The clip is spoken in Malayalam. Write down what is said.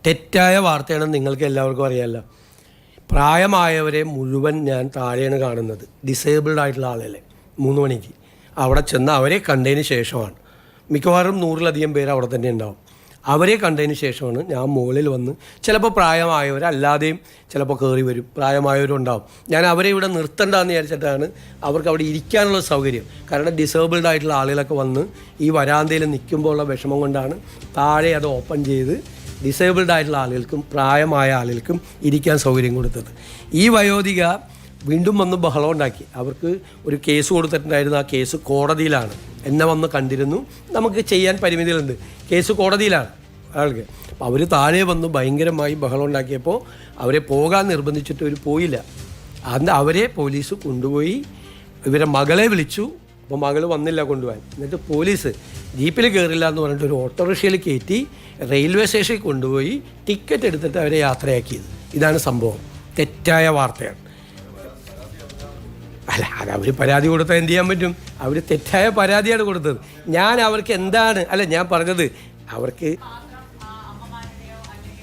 തെറ്റായ വാർത്തയാണെന്ന് നിങ്ങൾക്ക് എല്ലാവർക്കും അറിയാമല്ലോ. പ്രായമായവരെ മുഴുവൻ ഞാൻ താഴെയാണ് കാണുന്നത്. ഡിസേബിൾഡ് ആയിട്ടുള്ള ആളുകളെ 3 മണിക്ക് അവിടെ ചെന്ന് അവരെ കണ്ടതിന് ശേഷമാണ്, മിക്കവാറും 100-ലധികം പേര് അവിടെ തന്നെ ഉണ്ടാവും. അവരെ കണ്ടതിന് ശേഷമാണ് ഞാൻ മുകളിൽ വന്ന്, ചിലപ്പോൾ പ്രായമായവരല്ലാതെയും ചിലപ്പോൾ കയറി വരും, പ്രായമായവരുണ്ടാവും. ഞാൻ അവരെ ഇവിടെ നിർത്തണ്ടെന്ന് വിചാരിച്ചിട്ടാണ് അവർക്ക് അവിടെ ഇരിക്കാനുള്ള സൗകര്യം. കാരണം ഡിസേബിൾഡ് ആയിട്ടുള്ള ആളുകളൊക്കെ വന്ന് ഈ വരാന്തയിൽ നിൽക്കുമ്പോൾ ഉള്ള വിഷമം കൊണ്ടാണ് താഴെ അത് ഓപ്പൺ ചെയ്ത് ഡിസേബിൾഡ് ആയിട്ടുള്ള ആളുകൾക്കും പ്രായമായ ആളുകൾക്കും ഇരിക്കാൻ സൗകര്യം കൊടുത്തത്. ഈ വയോധിക വീണ്ടും വന്ന് ബഹളം ഉണ്ടാക്കി. അവർക്ക് ഒരു കേസ് കൊടുത്തിട്ടുണ്ടായിരുന്നു. ആ കേസ് കോടതിയിലാണ്. എന്നെ വന്ന് കണ്ടിരുന്നു. നമുക്ക് ചെയ്യാൻ പരിമിതികളുണ്ട്. കേസ് കോടതിയിലാണ് ആൾക്ക്. അപ്പോൾ അവർ താഴെ വന്ന് ഭയങ്കരമായി ബഹളം ഉണ്ടാക്കിയപ്പോൾ അവരെ പോകാൻ നിർബന്ധിച്ചിട്ട് അവർ പോയില്ല. അന്ന് അവരെ പോലീസ് കൊണ്ടുപോയി ഇവരെ മകളെ വിളിച്ചു. അപ്പോൾ മകൾ വന്നില്ല കൊണ്ടുപോകാൻ. എന്നിട്ട് പോലീസ് ജീപ്പിൽ കയറില്ല എന്ന് പറഞ്ഞിട്ട് ഒരു ഓട്ടോറിക്ഷയിൽ കയറ്റി റെയിൽവേ സ്റ്റേഷനിൽ കൊണ്ടുപോയി ടിക്കറ്റ് എടുത്തിട്ട് അവരെ യാത്രയാക്കിയത്. ഇതാണ് സംഭവം. തെറ്റായ വാർത്തയാണ്. അല്ല, അത് അവർ പരാതി കൊടുത്താൽ എന്ത് ചെയ്യാൻ പറ്റും? അവർ തെറ്റായ പരാതിയാണ് കൊടുത്തത്. ഞാൻ അവർക്ക് എന്താണ്, അല്ല ഞാൻ പറഞ്ഞത് അവർക്ക്